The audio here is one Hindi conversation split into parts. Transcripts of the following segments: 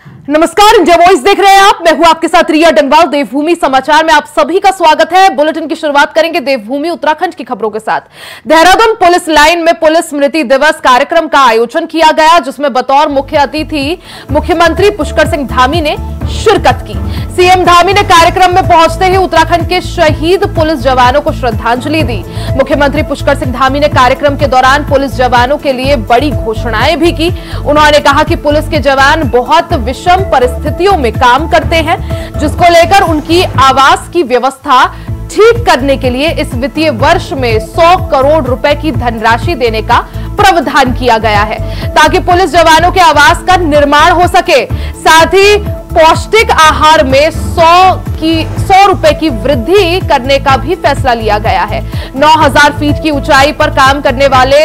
नमस्कार, इंडिया वॉइस देख रहे हैं आप। मैं हूं आपके साथ रिया डंगवाल। देवभूमि समाचार में आप सभी का स्वागत है। बुलेटिन की शुरुआत करेंगे देवभूमि उत्तराखंड की खबरों के साथ। देहरादून पुलिस लाइन में पुलिस स्मृति दिवस कार्यक्रम का आयोजन किया गया, जिसमें बतौर मुख्य अतिथि मुख्यमंत्री पुष्कर सिंह धामी ने शिरकत की। सीएम धामी ने कार्यक्रम में पहुंचते ही उत्तराखंड के शहीद पुलिस जवानों को श्रद्धांजलि दी। मुख्यमंत्री पुष्कर सिंह धामी ने कार्यक्रम के दौरान पुलिस जवानों के लिए बड़ी घोषणाएं भी की। उन्होंने कहा कि पुलिस के जवान बहुत विषम परिस्थितियों में काम करते हैं, जिसको लेकर उनकी आवास की व्यवस्था ठीक करने के लिए इस वित्तीय वर्ष में 100 करोड़ रुपए की धनराशि देने का प्रावधान किया गया है, ताकि पुलिस जवानों के आवास का निर्माण हो सके। साथ ही पौष्टिक आहार में 100 रुपए की वृद्धि करने का भी फैसला लिया गया है। 9000 फीट की ऊंचाई पर काम करने वाले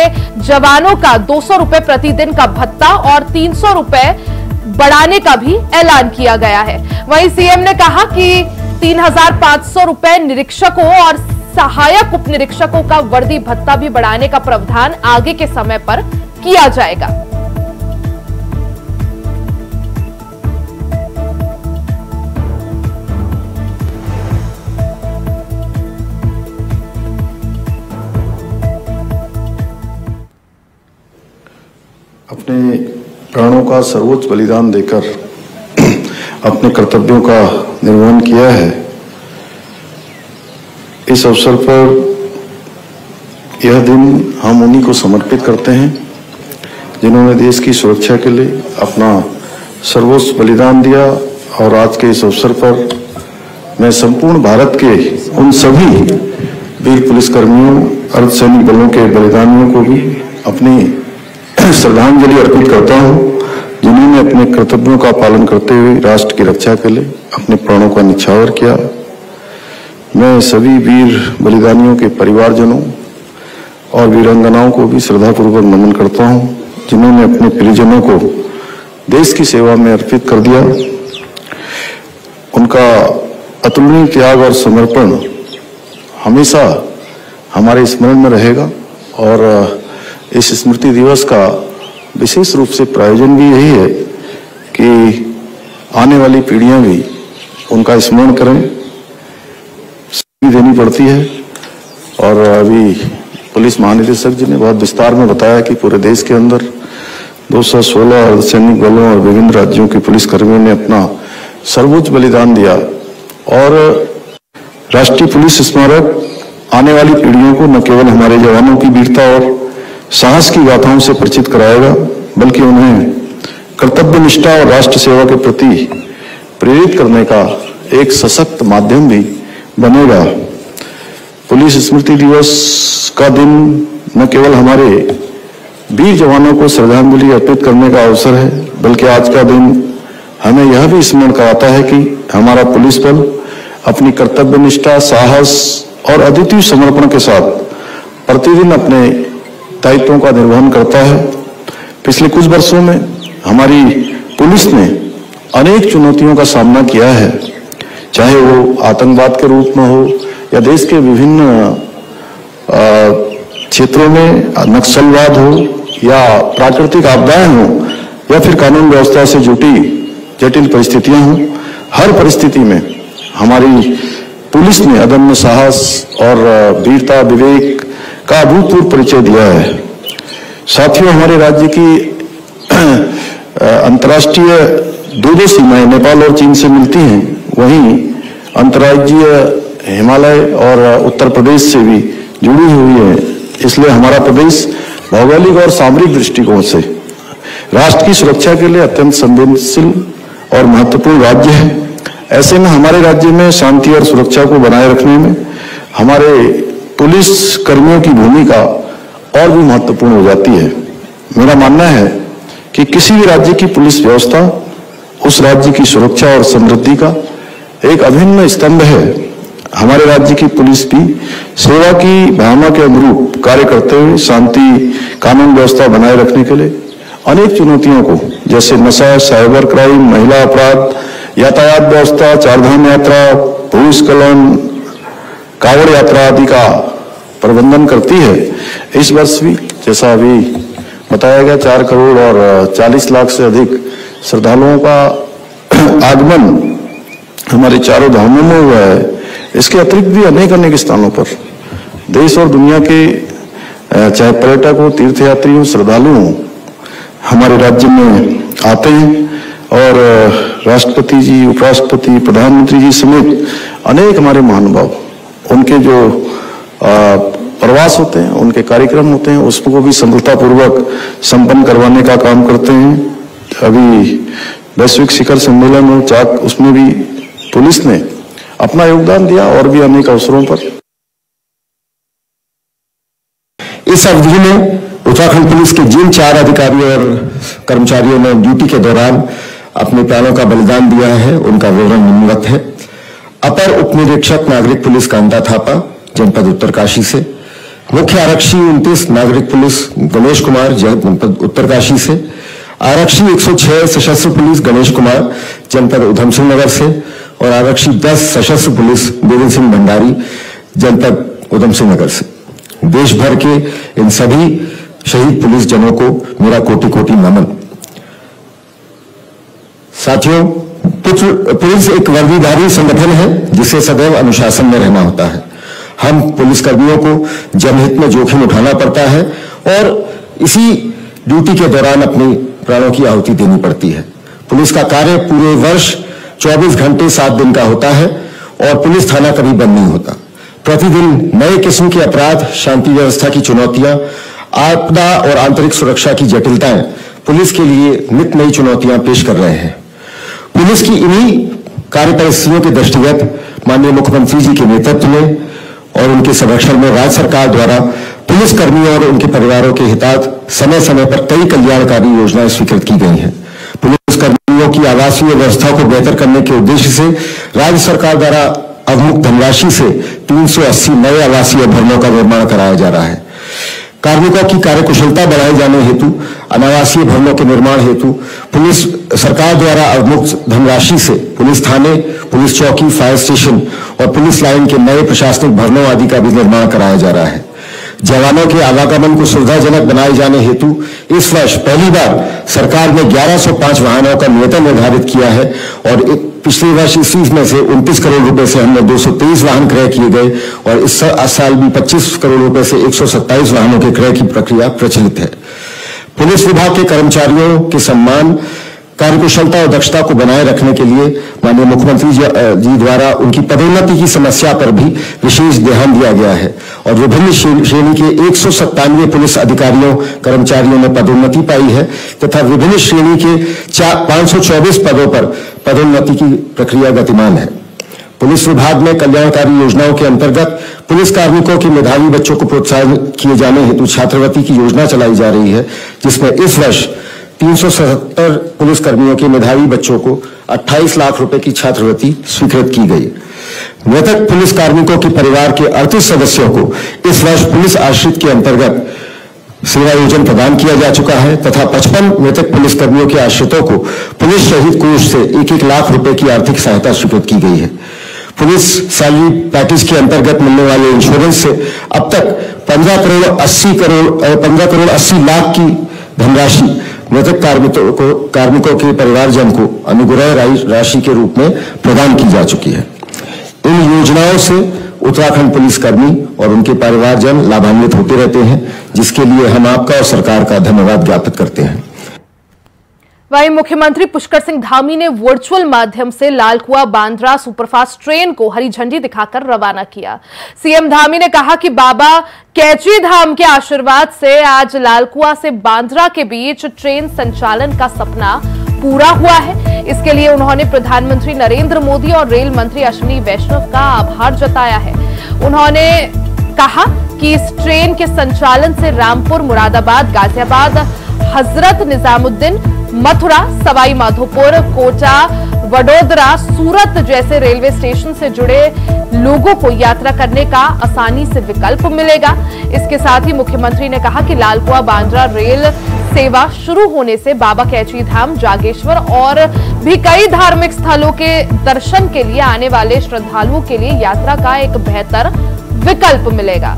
जवानों का 200 रुपए प्रतिदिन का भत्ता और 300 रुपए बढ़ाने का भी ऐलान किया गया है। वहीं सीएम ने कहा कि 3500 रुपए निरीक्षकों और सहायक उप निरीक्षकों का वर्दी भत्ता भी बढ़ाने का प्रावधान आगे के समय पर किया जाएगा। अपने प्राणों का सर्वोच्च बलिदान देकर अपने कर्तव्यों का निर्वहन किया है। इस अवसर पर यह दिन हम उन्हीं को समर्पित करते हैं जिन्होंने देश की सुरक्षा के लिए अपना सर्वोच्च बलिदान दिया। और आज के इस अवसर पर मैं संपूर्ण भारत के उन सभी वीर पुलिसकर्मियों, अर्धसैनिक बलों के बलिदानियों को भी अपनी श्रद्धांजलि अर्पित करता हूं, जिन्होंने अपने कर्तव्यों का पालन करते हुए राष्ट्र की रक्षा के लिए अपने प्राणों का न्यौछावर किया। मैं सभी वीर बलिदानियों के परिवारजनों और वीरांगनाओं को भी श्रद्धापूर्वक नमन करता हूं, जिन्होंने अपने प्रियजनों को देश की सेवा में अर्पित कर दिया। उनका अतुलनीय त्याग और समर्पण हमेशा हमारे स्मरण में रहेगा। और इस स्मृति दिवस का विशेष रूप से प्रायोजन भी यही है कि आने वाली पीढ़ियां भी उनका स्मरण करें। देनी पड़ती है। और अभी पुलिस महानिदेशक जी ने बहुत विस्तार में बताया कि पूरे देश के अंदर 216 अर्धसैनिक बलों और विभिन्न राज्यों के पुलिसकर्मियों ने अपना सर्वोच्च बलिदान दिया। और राष्ट्रीय पुलिस स्मारक आने वाली पीढ़ियों को न केवल हमारे जवानों की वीरता और साहस की गाथाओं से परिचित कराएगा, बल्कि उन्हें कर्तव्य निष्ठा और राष्ट्र सेवा के प्रति प्रेरित करने का एक सशक्त माध्यम भी बनेगा। पुलिस स्मृति दिवस का दिन न केवल हमारे वीर जवानों को श्रद्धांजलि अर्पित करने का अवसर है, बल्कि आज का दिन हमें यह भी स्मरण कराता है कि हमारा पुलिस बल अपनी कर्तव्य निष्ठा, साहस और अद्वितीय समर्पण के साथ प्रतिदिन अपने दायित्वों का निर्वहन करता है। पिछले कुछ वर्षों में हमारी पुलिस ने अनेक चुनौतियों का सामना किया है, चाहे वो आतंकवाद के रूप में हो या देश के विभिन्न क्षेत्रों में नक्सलवाद हो या प्राकृतिक आपदाएं हो या फिर कानून व्यवस्था से जुटी जटिल परिस्थितियां हो। हर परिस्थिति में हमारी पुलिस ने अदम्य साहस और वीरता, विवेक का अभूतपूर्व परिचय दिया है। साथियों, हमारे राज्य की अंतर्राष्ट्रीय दो सीमाएं नेपाल और चीन से मिलती हैं, वहीं अंतर्राज्यीय हिमालय और उत्तर प्रदेश से भी जुड़ी हुई है। इसलिए हमारा प्रदेश भौगोलिक और सामरिक दृष्टिकोण से राष्ट्र की सुरक्षा के लिए अत्यंत संवेदनशील और महत्वपूर्ण राज्य है। ऐसे में हमारे राज्य में शांति और सुरक्षा को बनाए रखने में हमारे पुलिस कर्मियों की भूमिका और भी महत्वपूर्ण हो जाती है। मेरा मानना है कि किसी भी राज्य की पुलिस व्यवस्था उस राज्य की सुरक्षा और समृद्धि का एक अभिन्न स्तंभ है। हमारे राज्य की पुलिस भी सेवा की भावना के अनुरूप कार्य करते हुए शांति, कानून व्यवस्था बनाए रखने के लिए अनेक चुनौतियों को, जैसे नशा, साइबर क्राइम, महिला अपराध, यातायात व्यवस्था, चारधाम यात्रा, भूस्खलन, कांवड़ यात्रा आदि का प्रबंधन करती है। इस वर्ष भी जैसा अभी बताया गया 4 करोड़ और 40 लाख से अधिक श्रद्धालुओं का आगमन हमारे चारों धामों में हुआ है, इसके अतिरिक्त भी अनेक स्थानों पर देश और दुनिया के चाहे पर्यटक हो, तीर्थयात्री हो, श्रद्धालु हो, हमारे राज्य में आते हैं और राष्ट्रपति जी, उपराष्ट्रपति, प्रधानमंत्री जी समेत अनेक हमारे महानुभाव, उनके जो प्रवास होते हैं, उनके कार्यक्रम होते हैं, उसको भी सफलतापूर्वक संपन्न करवाने का काम करते हैं। अभी वैश्विक शिखर सम्मेलन और चाक, उसमें भी पुलिस ने अपना योगदान दिया और भी अनेक अवसरों पर। इस अवधि में उत्तराखंड पुलिस के जिन 4 अधिकारियों और कर्मचारियों ने ड्यूटी के दौरान अपने प्राणों का बलिदान दिया है, उनका विवरण निम्नवत है। अपर उप निरीक्षक नागरिक पुलिस कांता थापा, जनपद उत्तरकाशी से। मुख्य आरक्षी 29 नागरिक पुलिस गणेश कुमार, जनपद उत्तरकाशी से। आरक्षी 106 सशस्त्र पुलिस गणेश कुमार, जनपद उधम सिंह नगर से। और आरक्षी 10 सशस्त्र पुलिस गोविंद सिंह भंडारी, जनपद उधम सिंह नगर से। देश भर के इन सभी शहीद पुलिस जनों को मेरा कोटि कोटि नमन। साथियों, पुलिस एक वर्दीधारी संगठन है जिसे सदैव अनुशासन में रहना होता है। हम पुलिसकर्मियों को जनहित में जोखिम उठाना पड़ता है और इसी ड्यूटी के दौरान अपनी प्राणों की आहुति देनी पड़ती है। पुलिस का कार्य पूरे वर्ष 24 घंटे 7 दिन का होता है और पुलिस थाना कभी बंद नहीं होता। प्रतिदिन नए किस्म के अपराध, शांति व्यवस्था की चुनौतियां, आपदा और आंतरिक सुरक्षा की जटिलताएं पुलिस के लिए नित नई चुनौतियां पेश कर रहे हैं। पुलिस की इन्हीं कार्य परिस्थितियों के दृष्टिगत माननीय मुख्यमंत्री जी के नेतृत्व में और उनके संरक्षण में राज्य सरकार द्वारा पुलिस कर्मियों और उनके परिवारों के हितार्थ समय समय पर कई कल्याणकारी योजनाएं स्वीकृत की गई हैं। पुलिस कर्मियों की आवासीय व्यवस्था को बेहतर करने के उद्देश्य से राज्य सरकार द्वारा अवमुक्त धनराशि से 380 नए आवासीय भवनों का निर्माण कराया जा रहा है। कार्मिकों की कार्यकुशलता बढ़ाए जाने हेतु अनावासीय भवनों के निर्माण हेतु पुलिस सरकार द्वारा अवमुक्त धनराशि से पुलिस थाने, पुलिस चौकी, फायर स्टेशन और पुलिस लाइन के नए प्रशासनिक भवनों आदि का भी निर्माण कराया जा रहा है। जवानों के आवागमन को सुविधाजनक बनाए जाने हेतु इस वर्ष पहली बार सरकार ने 1105 वाहनों का नियतन निर्धारित किया है और पिछले वर्ष इसी में से 29 करोड़ रुपए से हमने 223 वाहन क्रय किए गए और इस साल भी 25 करोड़ रुपए से 127 वाहनों के क्रय की प्रक्रिया प्रचलित है। पुलिस विभाग के कर्मचारियों के सम्मान, कार्यकुशलता और दक्षता को बनाए रखने के लिए माननीय मुख्यमंत्री जी द्वारा उनकी पदोन्नति की समस्या पर भी विशेष ध्यान दिया गया है और विभिन्न श्रेणी के 197 पुलिस अधिकारियों कर्मचारियों ने पदोन्नति पाई है तथा विभिन्न श्रेणी के 524 पदों पर पदोन्नति की प्रक्रिया गतिमान है। पुलिस विभाग में कल्याणकारी योजनाओं के अंतर्गत पुलिस कार्मिकों के मेधावी बच्चों को प्रोत्साहित किए जाने हेतु छात्रवृत्ति की योजना चलाई जा रही है, जिसमें इस वर्ष 377 पुलिस कर्मियों के मेधावी बच्चों को 28 लाख रुपए की छात्रवृत्ति स्वीकृत की गई। मृतक पुलिस कार्मिकों के परिवार के 38 सदस्यों को इस वर्ष पुलिस आश्रित के अंतर्गत सेवा योजन प्रदान किया जा चुका है तथा 55 मृतक पुलिस कर्मियों के आश्रितों को पुलिस शहीद कोष से 1-1 लाख रुपए की आर्थिक सहायता स्वीकृत की गई है। पुलिस सैलरी पैकेज के अंतर्गत मिलने वाले इंश्योरेंस से अब तक 15 करोड़ 80 लाख की धनराशि मृतक कार्मिकों के परिवारजन को अनुग्रह राशि के रूप में प्रदान की जा चुकी है। इन योजनाओं से उत्तराखंड पुलिसकर्मी और उनके परिवारजन लाभान्वित होते रहते हैं, जिसके लिए हम आपका और सरकार का धन्यवाद ज्ञापित करते हैं। वहीं मुख्यमंत्री पुष्कर सिंह धामी ने वर्चुअल माध्यम से लालकुआ बांद्रा सुपरफास्ट ट्रेन को हरी झंडी दिखाकर रवाना किया। सीएम धामी ने कहा कि बाबा कैची धाम के आशीर्वाद से आज लालकुआ से बांद्रा के बीच ट्रेन संचालन का सपना पूरा हुआ है। इसके लिए उन्होंने प्रधानमंत्री नरेंद्र मोदी और रेल मंत्री अश्विनी वैष्णव का आभार जताया है। उन्होंने कहा कि इस ट्रेन के संचालन से रामपुर, मुरादाबाद, गाजियाबाद, हजरत निजामुद्दीन, मथुरा, सवाई माधोपुर, कोटा, वडोदरा, सूरत जैसे रेलवे स्टेशन से जुड़े लोगों को यात्रा करने का आसानी से विकल्प मिलेगा। इसके साथ ही मुख्यमंत्री ने कहा कि लालकुआ बांद्रा रेल सेवा शुरू होने से बाबा कैची धाम, जागेश्वर और भी कई धार्मिक स्थलों के दर्शन के लिए आने वाले श्रद्धालुओं के लिए यात्रा का एक बेहतर विकल्प मिलेगा।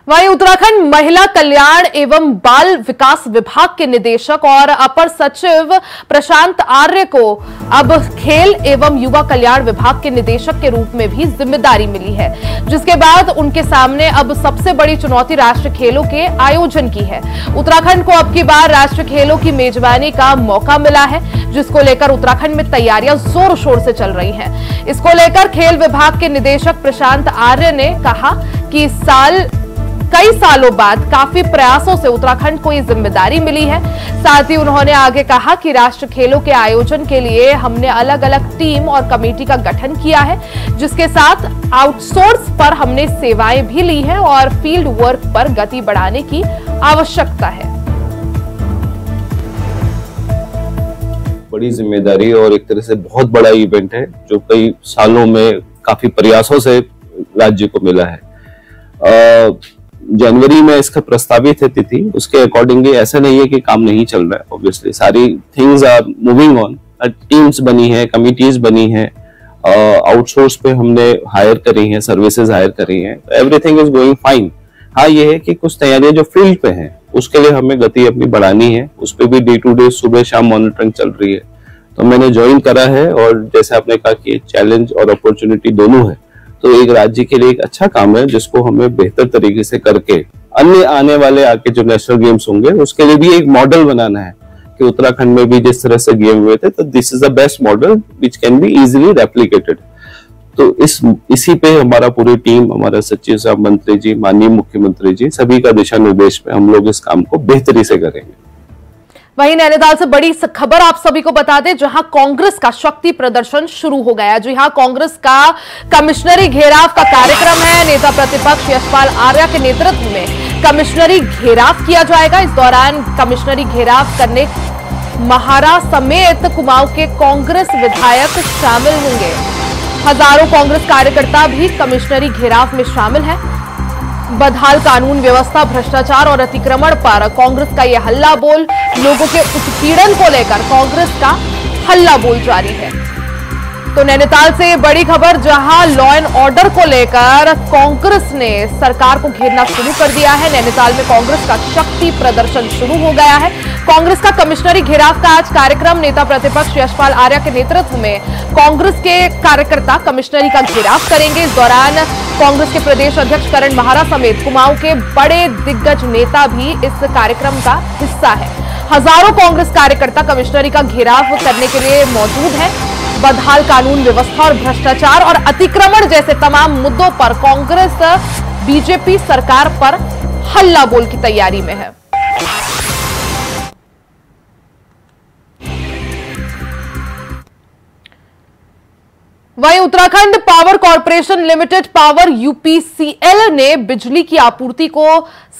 वहीं उत्तराखंड महिला कल्याण एवं बाल विकास विभाग के निदेशक और अपर सचिव प्रशांत आर्य को अब खेल एवं युवा कल्याण विभाग के निदेशक के रूप में भी जिम्मेदारी मिली है, जिसके बाद उनके सामने अब सबसे बड़ी चुनौती राष्ट्रीय खेलों के आयोजन की है। उत्तराखंड को अब की बार राष्ट्रीय खेलों की मेजबानी का मौका मिला है, जिसको लेकर उत्तराखंड में तैयारियां जोर शोर से चल रही हैं। इसको लेकर खेल विभाग के निदेशक प्रशांत आर्य ने कहा कि इस साल कई सालों बाद काफी प्रयासों से उत्तराखंड को ये जिम्मेदारी मिली है। साथ ही उन्होंने आगे कहा कि राष्ट्रीय खेलों के आयोजन के लिए हमने अलग अलग टीम और कमेटी का गठन किया है, जिसके साथ आउटसोर्स पर हमने सेवाएं भी ली हैं और फील्ड वर्क पर गति बढ़ाने की आवश्यकता है। बड़ी जिम्मेदारी और एक तरह से बहुत बड़ा इवेंट है जो कई सालों में काफी प्रयासों से राज्य को मिला है। जनवरी में इसका प्रस्तावित है तिथि, उसके अकॉर्डिंगली ऐसा नहीं है कि काम नहीं चल रहा है। ऑब्वियसली सारी things are moving on, teams बनी है, कमिटीज बनी है, आउटसोर्स पे हमने हायर करी है, सर्विसेज हायर करी है, एवरीथिंग इज गोइंग फाइन। हाँ, ये है कि कुछ तैयारियां जो फील्ड पे हैं उसके लिए हमें गति अपनी बढ़ानी है, उस पर भी डे टू डे सुबह शाम मॉनिटरिंग चल रही है। तो मैंने ज्वाइन करा है और जैसे आपने कहा कि चैलेंज और अपॉर्चुनिटी दोनों है, तो एक राज्य के लिए एक अच्छा काम है जिसको हमें बेहतर तरीके से करके अन्य आने वाले आके जो नेशनल गेम्स होंगे उसके लिए भी एक मॉडल बनाना है कि उत्तराखंड में भी जिस तरह से गेम हुए थे, तो this is the best model which can be easily replicated. तो इसी पे हमारा पूरी टीम, हमारा सचिव साहब, मंत्री जी, माननीय मुख्यमंत्री जी, सभी का दिशा निर्देश पे हम लोग इस काम को बेहतरी से करेंगे। वहीं नैनीताल से बड़ी खबर आप सभी को बता दें, जहां कांग्रेस का शक्ति प्रदर्शन शुरू हो गया। जी हां, कांग्रेस का कमिश्नरी घेराव का कार्यक्रम है। नेता प्रतिपक्ष यशपाल आर्य के नेतृत्व में कमिश्नरी घेराव किया जाएगा। इस दौरान कमिश्नरी घेराव करने महारा समेत कुमाऊं के कांग्रेस विधायक शामिल होंगे। हजारों कांग्रेस कार्यकर्ता भी कमिश्नरी घेराव में शामिल है। बदहाल कानून व्यवस्था, भ्रष्टाचार और अतिक्रमण पर कांग्रेस का यह हल्ला बोल, लोगों के उत्पीड़न को लेकर कांग्रेस का हल्ला बोल जारी है। तो नैनीताल से बड़ी खबर, जहां लॉ एंड ऑर्डर को लेकर कांग्रेस ने सरकार को घेरना शुरू कर दिया है। नैनीताल में कांग्रेस का शक्ति प्रदर्शन शुरू हो गया है। कांग्रेस का कमिश्नरी घेराव का आज कार्यक्रम, नेता प्रतिपक्ष यशपाल आर्य के नेतृत्व में कांग्रेस के कार्यकर्ता कमिश्नरी का घेराव करेंगे। इस दौरान कांग्रेस के प्रदेश अध्यक्ष करण महारा समेत कुमाऊं के बड़े दिग्गज नेता भी इस कार्यक्रम का हिस्सा है। हजारों कांग्रेस कार्यकर्ता कमिश्नरी का घेराव करने के लिए मौजूद है। बदहाल कानून व्यवस्था और भ्रष्टाचार और अतिक्रमण जैसे तमाम मुद्दों पर कांग्रेस बीजेपी सरकार पर हल्ला बोल की तैयारी में है। वहीं Uttarakhand power corporation limited power UPCL ने बिजली की आपूर्ति को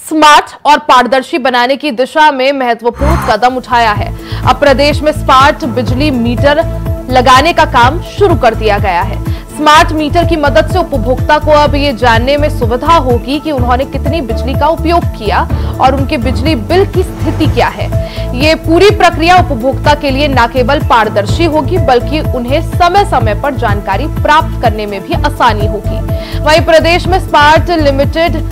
स्मार्ट और पारदर्शी बनाने की दिशा में महत्वपूर्ण कदम उठाया है। अब प्रदेश में स्मार्ट बिजली मीटर लगाने का काम शुरू कर दिया गया है। स्मार्ट मीटर की मदद से उपभोक्ता को अब ये जानने में सुविधा होगी कि उन्होंने कितनी बिजली का उपयोग किया और उनके बिजली बिल की स्थिति क्या है। ये पूरी प्रक्रिया उपभोक्ता के लिए न केवल पारदर्शी होगी, बल्कि उन्हें समय समय पर जानकारी प्राप्त करने में भी आसानी होगी। वहीं प्रदेश में स्मार्ट लिमिटेड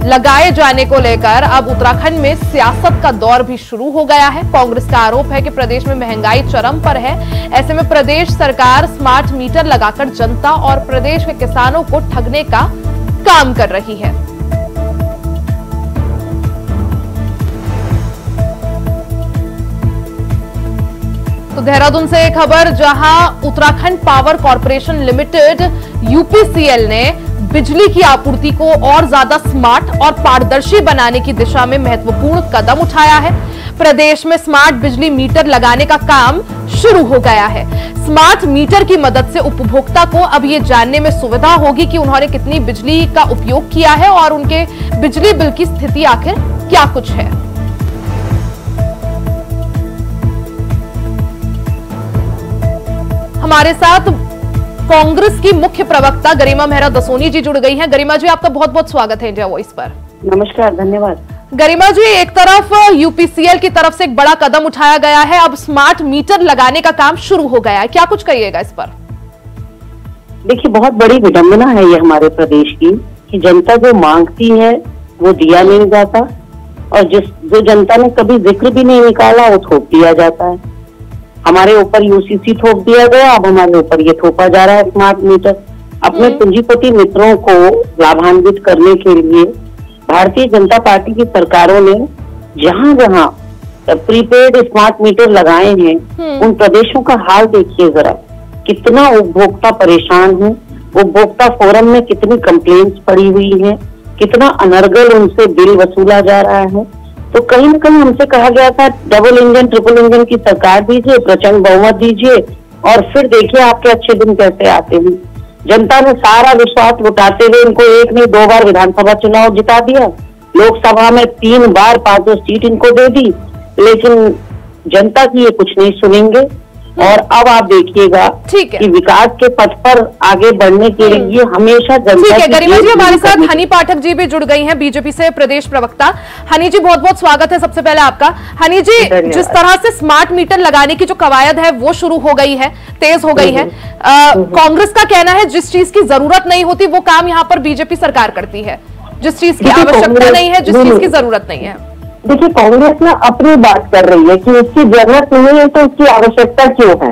लगाए जाने को लेकर अब उत्तराखंड में सियासत का दौर भी शुरू हो गया है। कांग्रेस का आरोप है कि प्रदेश में महंगाई चरम पर है। ऐसे में प्रदेश सरकार स्मार्ट मीटर लगाकर जनता और प्रदेश के किसानों को ठगने का काम कर रही है। तो देहरादून से एक खबर, जहां Uttarakhand power corporation limited UPCL ने बिजली की आपूर्ति को और ज्यादा स्मार्ट और पारदर्शी बनाने की दिशा में महत्वपूर्ण कदम उठाया है। प्रदेश में स्मार्ट बिजली मीटर लगाने का काम शुरू हो गया है। स्मार्ट मीटर की मदद से उपभोक्ता को अब ये जानने में सुविधा होगी कि उन्होंने कितनी बिजली का उपयोग किया है और उनके बिजली बिल की स्थिति आखिर क्या कुछ है। हमारे साथ कांग्रेस की मुख्य प्रवक्ता गरिमा मेहरा दसोनी जी जुड़ गई हैं। गरिमा जी, आपका बहुत बहुत स्वागत है इंडिया वॉइस पर। नमस्कार, धन्यवाद। गरिमा जी, एक तरफ यूपीसीएल की तरफ से एक बड़ा कदम उठाया गया है, अब स्मार्ट मीटर लगाने का काम शुरू हो गया है, क्या कुछ कहिएगा इस पर? देखिए, बहुत बड़ी विडंबना है ये हमारे प्रदेश की कि जनता जो मांगती है वो दिया नहीं जाता, और जो जनता ने कभी जिक्र भी नहीं निकाला वो थोप दिया जाता है। हमारे ऊपर यूसीसी थोप दिया गया, अब हमारे ऊपर ये थोपा जा रहा है स्मार्ट मीटर। अपने पूंजीपति मित्रों को लाभान्वित करने के लिए भारतीय जनता पार्टी की सरकारों ने जहां जहां प्रीपेड स्मार्ट मीटर लगाए हैं उन प्रदेशों का हाल देखिए जरा, कितना उपभोक्ता परेशान है, उपभोक्ता फोरम में कितनी कंप्लेंट्स पड़ी हुई है, कितना अनर्गल उनसे बिल वसूला जा रहा है। तो कहीं न कहीं हमसे कहा गया था डबल इंजन ट्रिपल इंजन की सरकार दीजिए, प्रचंड बहुमत दीजिए और फिर देखिए आपके अच्छे दिन कैसे आते हैं। जनता ने सारा विश्वास लुटाते हुए इनको 1 नहीं 2 बार विधानसभा चुनाव जिता दिया, लोकसभा में 3 बार 5 सीट इनको दे दी, लेकिन जनता की ये कुछ नहीं सुनेंगे। और अब आप देखिएगा कि विकास के पथ पर आगे बढ़ने के लिए हमेशा जनता। ठीक है गरिमा जी, हमारे साथ हनी पाठक जी भी जुड़ गई हैं, बीजेपी से प्रदेश प्रवक्ता। हनी जी बहुत बहुत स्वागत है सबसे पहले आपका। हनी जी, जिस तरह से स्मार्ट मीटर लगाने की जो कवायद है वो शुरू हो गई है, तेज हो गई है, कांग्रेस का कहना है जिस चीज की जरूरत नहीं होती वो काम यहाँ पर बीजेपी सरकार करती है, जिस चीज की आवश्यकता नहीं है, जिस चीज की जरूरत नहीं है। देखिए कांग्रेस ना अपनी बात कर रही है कि उसकी जरूरत नहीं है तो उसकी आवश्यकता क्यों है,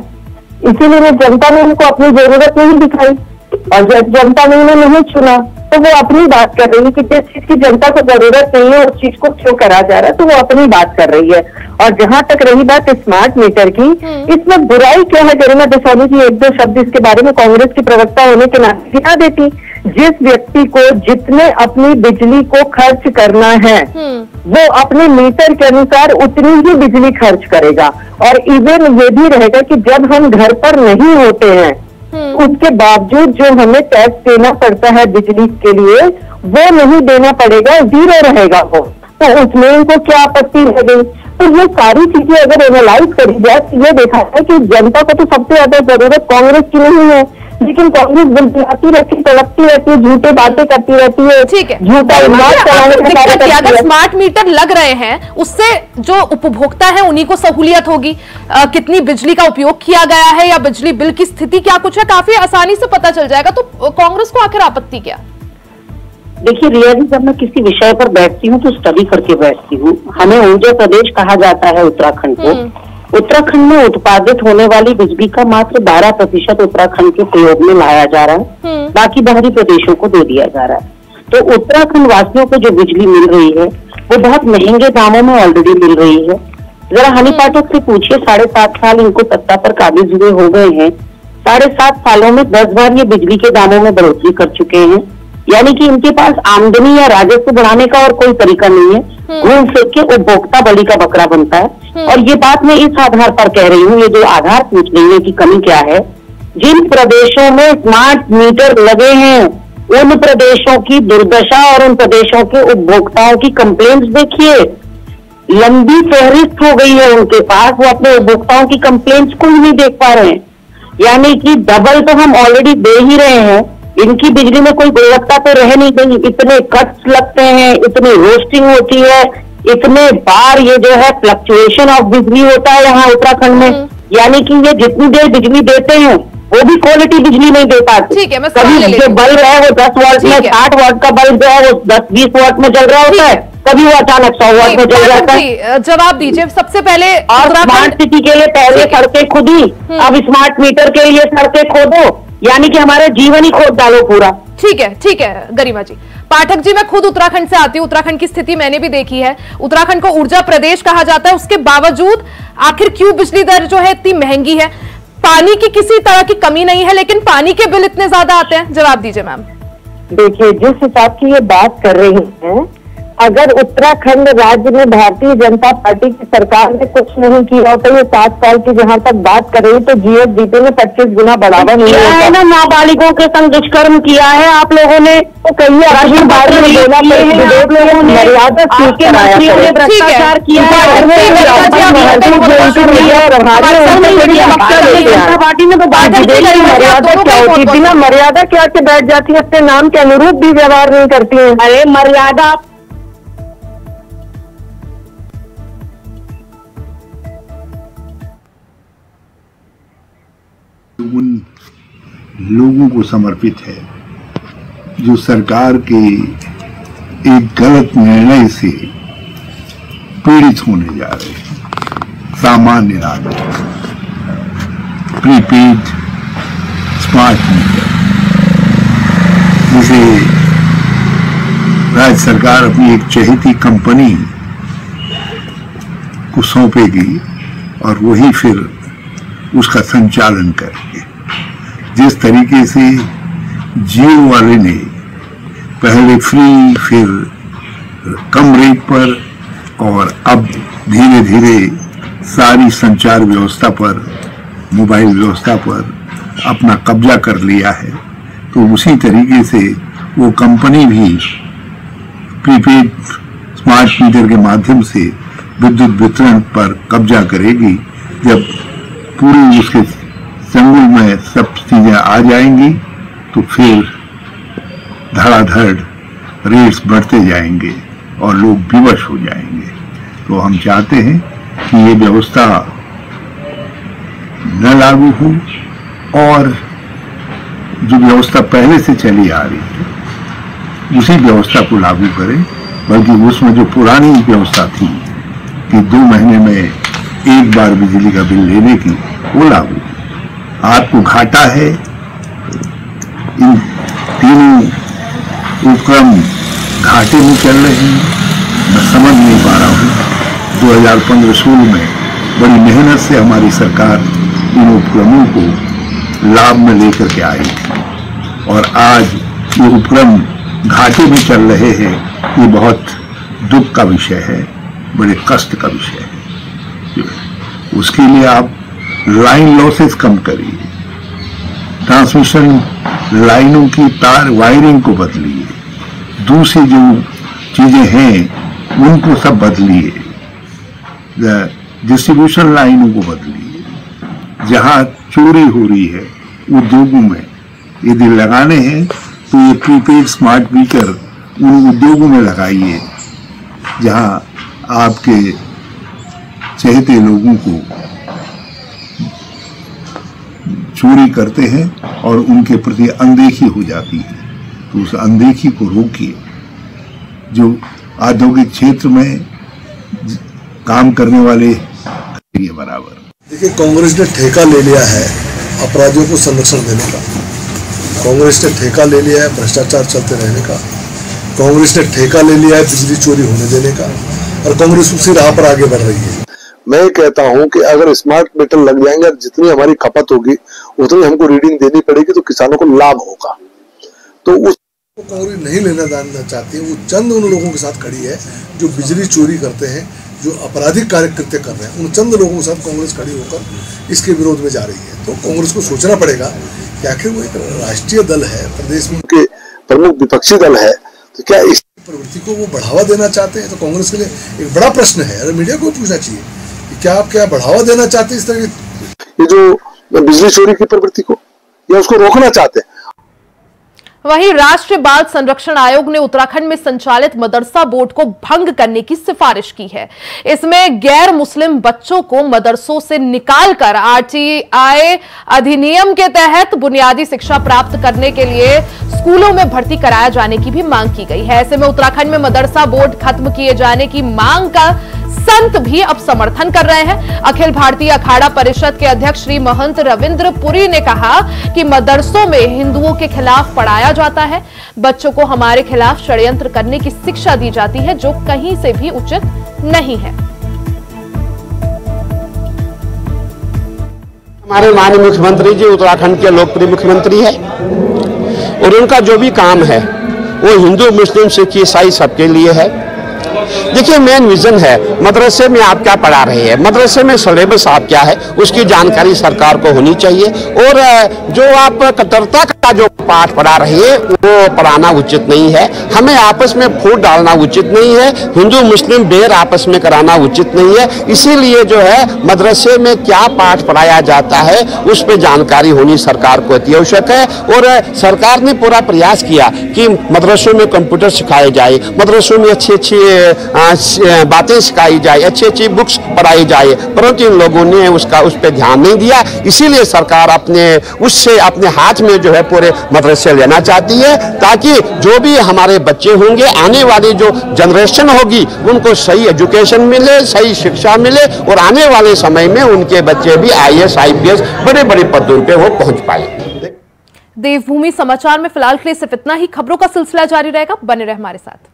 इसीलिए जनता ने उनको अपनी जरूरत नहीं दिखाई और जब जनता ने उन्हें नहीं चुना तो वो अपनी बात कर रही है कि जिस चीज की जनता को जरूरत नहीं है उस चीज को क्यों करा जा रहा है, तो वो अपनी बात कर रही है। और जहां तक रही बात स्मार्ट मीटर की, इसमें बुराई क्या है गरिमा दसानी जी, 1-2 शब्द इसके बारे में कांग्रेस की प्रवक्ता होने के नाते दिखा देती। जिस व्यक्ति को जितने अपनी बिजली को खर्च करना है वो अपने मीटर के अनुसार उतनी ही बिजली खर्च करेगा, और इवन ये भी रहेगा कि जब हम घर पर नहीं होते हैं उसके बावजूद जो हमें टैक्स देना पड़ता है बिजली के लिए वो नहीं देना पड़ेगा, 0 रहेगा वो, तो उसमें इनको क्या आपत्ति रह गई। तो ये सारी चीजें अगर एनालाइज करी जाए तो ये देखा है कि जनता को तो सबसे ज्यादा जरूरत कांग्रेस की नहीं है, लेकिन कांग्रेस बुलबुलाती रहती, तड़पती रहती है, झूठे बातें करती रहती है। ठीक है, झूठा अगर स्मार्ट मीटर लग रहे हैं उससे जो उपभोक्ता है उन्हीं को सहूलियत होगी, कितनी बिजली का उपयोग किया गया है या बिजली बिल की स्थिति क्या कुछ है काफी आसानी से पता चल जाएगा, तो कांग्रेस को आखिर आपत्ति क्या? देखिए रिया जी, जब मैं किसी विषय पर बैठती हूँ तो स्टडी करके बैठती हूँ। हमें ऊर्जा प्रदेश कहा जाता है उत्तराखंड को। उत्तराखंड में उत्पादित होने वाली बिजली का मात्र 12% उत्तराखंड के प्रयोग में लाया जा रहा है, बाकी बाहरी प्रदेशों को दे दिया जा रहा है। तो उत्तराखंड वासियों को जो बिजली मिल रही है वो बहुत महंगे दामों में ऑलरेडी मिल रही है। जरा हनी पाठक से पूछिए, 7.5 साल इनको सत्ता पर काबिज हुए हो गए हैं, 7.5 सालों में 10 बार ये बिजली के दामों में बढ़ोतरी कर चुके हैं, यानी कि इनके पास आमदनी या राजस्व बढ़ाने का और कोई तरीका नहीं है, घूम फिर के उपभोक्ता बलि का बकरा बनता है। और ये बात मैं इस आधार पर कह रही हूँ, ये जो आधार पूछ रही है कि कमी क्या है, जिन प्रदेशों में स्मार्ट मीटर लगे हैं उन प्रदेशों की दुर्दशा और उन प्रदेशों के उपभोक्ताओं की कंप्लेंट्स देखिए, लंबी फहरिस्त हो गई है उनके पास, वो अपने उपभोक्ताओं की कंप्लेंट्स को ही नहीं देख पा रहे हैं। यानी कि डबल तो हम ऑलरेडी दे ही रहे हैं, इनकी बिजली में कोई गुणवत्ता तो रह नहीं गई, इतने कट्स लगते हैं, इतनी रोस्टिंग होती है, इतने बार ये जो है फ्लक्चुएशन ऑफ बिजली होता है यहाँ उत्तराखंड में, यानी कि ये जितनी देर बिजली देते हैं वो भी क्वालिटी बिजली नहीं दे पाते। कभी जो बल्ब है वो 10 वाट में, 60 वाट का बल्ब जो है वो 10-20 वाट में जल रहा होता है, कभी वो अचानक 100 वाट में जल जाता है। जवाब दीजिए सबसे पहले। और स्मार्ट सिटी के लिए पहले सड़कें खुदी, अब स्मार्ट मीटर के लिए सड़कें खोदो, यानी कि हमारे जीवन ही खोद डालो पूरा। ठीक है गरिमा जी। पाठक जी, मैं खुद उत्तराखंड से आती हूँ, उत्तराखंड की स्थिति मैंने भी देखी है। उत्तराखंड को ऊर्जा प्रदेश कहा जाता है, उसके बावजूद आखिर क्यों बिजली दर जो है इतनी महंगी है? पानी की किसी तरह की कमी नहीं है, लेकिन पानी के बिल इतने ज्यादा आते हैं। जवाब दीजिए मैम। देखिए जिस हिसाब की ये बात कर रही हैं, अगर उत्तराखंड राज्य में भारतीय जनता पार्टी की सरकार ने कुछ नहीं किया होता, ये 7 साल की जहाँ तक बात कर रही है, तो जीएसडीपी में 25 गुना बढ़ावा नहीं है ना। नाबालिगों के संग दुष्कर्म किया है आप लोगों ने, तो कहिए राशन बारे में बोला, मर्यादा भ्रष्टाचार किया है पार्टी ने, तो मर्यादा क्या होती, बिना मर्यादा क्या के बैठ जाती है, अपने नाम के अनुरूप भी व्यवहार नहीं करती है। अरे मर्यादा उन लोगों को समर्पित है जो सरकार के एक गलत निर्णय से पीड़ित होने जा रहे हैं। सामान्य नागरिक, प्रीपेड स्मार्ट मीटर, जिसे राज्य सरकार अपनी एक चहेती कंपनी को सौंपेगी और वही फिर उसका संचालन करेंगे। जिस तरीके से जियो वाले ने पहले फ्री, फिर कम रेट पर और अब धीरे धीरे सारी संचार व्यवस्था पर, मोबाइल व्यवस्था पर अपना कब्जा कर लिया है, तो उसी तरीके से वो कंपनी भी प्रीपेड स्मार्ट मीटर के माध्यम से विद्युत वितरण पर कब्जा करेगी। जब पूरी उसके चंगुल में सब चीजें आ जाएंगी तो फिर धड़ाधड़ रेट्स बढ़ते जाएंगे और लोग विवश हो जाएंगे। तो हम चाहते हैं कि ये व्यवस्था न लागू हो और जो व्यवस्था पहले से चली आ रही है उसी व्यवस्था को लागू करें, बल्कि उसमें जो पुरानी व्यवस्था थी कि 2 महीने में एक बार बिजली का बिल लेने की, वो लागू। आपको घाटा है। इन तीनों उपक्रम घाटे में चल रहे हैं। मैं समझ नहीं पा रहा हूँ। 2015-16 में बड़ी मेहनत से हमारी सरकार इन उपक्रमों को लाभ में लेकर के आई थी और आज ये उपक्रम घाटे में चल रहे हैं। ये बहुत दुख का विषय है, बड़े कष्ट का विषय है। उसके लिए आप लाइन लॉसेस कम करिए, ट्रांसमिशन लाइनों की तार वायरिंग को बदलिए, दूसरी जो चीजें हैं उनको सब बदलिए, डिस्ट्रीब्यूशन लाइनों को बदलिए। जहां चोरी हो रही है उद्योगों में यदि लगाने हैं तो ये प्रीपेड स्मार्ट मीटर उन उद्योगों में लगाइए जहां आपके चहेते लोगों को चोरी करते हैं और उनके प्रति अनदेखी हो जाती है। तो उस अनदेखी को रोकिए। जो औद्योगिक क्षेत्र में काम करने वाले ये बराबर। देखिए, कांग्रेस ने ठेका ले लिया है अपराधियों को संरक्षण देने का। कांग्रेस ने ठेका ले लिया है भ्रष्टाचार चलते रहने का। कांग्रेस ने ठेका ले लिया है बिजली चोरी होने देने का और कांग्रेस उसी राह पर आगे बढ़ रही है। मैं कहता हूं कि अगर स्मार्ट मीटर लग जाएंगे और जितनी हमारी खपत होगी उतनी हमको रीडिंग देनी पड़ेगी, तो किसानों को लाभ होगा। तो उसको कांग्रेस नहीं लेना जानना चाहती है। वो चंद उन लोगों के साथ खड़ी है जो बिजली चोरी करते हैं, जो आपराधिक कार्य कृत्य कर रहे हैं। उन चंद लोगों के साथ कांग्रेस खड़ी होकर इसके विरोध में जा रही है। तो कांग्रेस को सोचना पड़ेगा कि आखिर वो एक राष्ट्रीय दल है, प्रदेश में के प्रमुख विपक्षी दल है, तो क्या इस प्रवृत्ति को वो बढ़ावा देना चाहते हैं? तो कांग्रेस के लिए एक बड़ा प्रश्न है। अरे मीडिया को पूछना चाहिए कि क्या आप क्या बढ़ावा देना चाहते हैं इस तरह की ये जो बिजली चोरी की प्रवृत्ति को, या उसको रोकना चाहते हैं? वहीं राष्ट्रीय बाल संरक्षण आयोग ने उत्तराखंड में संचालित मदरसा बोर्ड को भंग करने की सिफारिश की है। इसमें गैर मुस्लिम बच्चों को मदरसों से निकालकर आरटीआई अधिनियम के तहत बुनियादी शिक्षा प्राप्त करने के लिए स्कूलों में भर्ती कराया जाने की भी मांग की गई है। ऐसे में उत्तराखंड में मदरसा बोर्ड खत्म किए जाने की मांग का संत भी अब समर्थन कर रहे हैं। अखिल भारतीय अखाड़ा परिषद के अध्यक्ष श्री महंत रविंद्र पुरी ने कहा कि मदरसों में हिंदुओं के खिलाफ पढ़ाया जाता है, बच्चों को हमारे खिलाफ षड्यंत्र करने की शिक्षा दी जाती है, जो कहीं से भी उचित नहीं है। हमारे माननीय मुख्यमंत्री जी उत्तराखंड के लोकप्रिय मुख्यमंत्री है और उनका जो भी काम है वो हिंदू, मुस्लिम, सिख, ईसाई सबके लिए है। देखिए, मेन विजन है मदरसे में आप क्या पढ़ा रहे हैं, मदरसे में सिलेबस आप क्या है, उसकी जानकारी सरकार को होनी चाहिए। और जो आप कट्टरता का जो पाठ पढ़ा रहे हैं वो पढ़ाना उचित नहीं है। हमें आपस में फूट डालना उचित नहीं है। हिंदू मुस्लिम बैर आपस में कराना उचित नहीं है। इसीलिए जो है मदरसे में क्या पाठ पढ़ाया जाता है उस पर जानकारी होनी सरकार को अति आवश्यक है। और सरकार ने पूरा प्रयास किया कि मदरसों में कंप्यूटर सिखाए जाए, मदरसों में अच्छी अच्छी बातें सिखाई जाए, अच्छी अच्छी बुक्स पढ़ाई जाए, परंतु इन लोगों ने उस पर ध्यान नहीं दिया। इसीलिए सरकार अपने हाथ में जो है पूरे मदरसे लेना चाहती है, ताकि जो भी हमारे बच्चे होंगे, आने वाली जो जनरेशन होगी, उनको सही एजुकेशन मिले, सही शिक्षा मिले और आने वाले समय में उनके बच्चे भी IAS IPS बड़े बड़े पदों पे वो पहुंच पाए। देवभूमि समाचार में फिलहाल के लिए सिर्फ इतना ही। खबरों का सिलसिला जारी रहेगा, बने रहे हमारे साथ।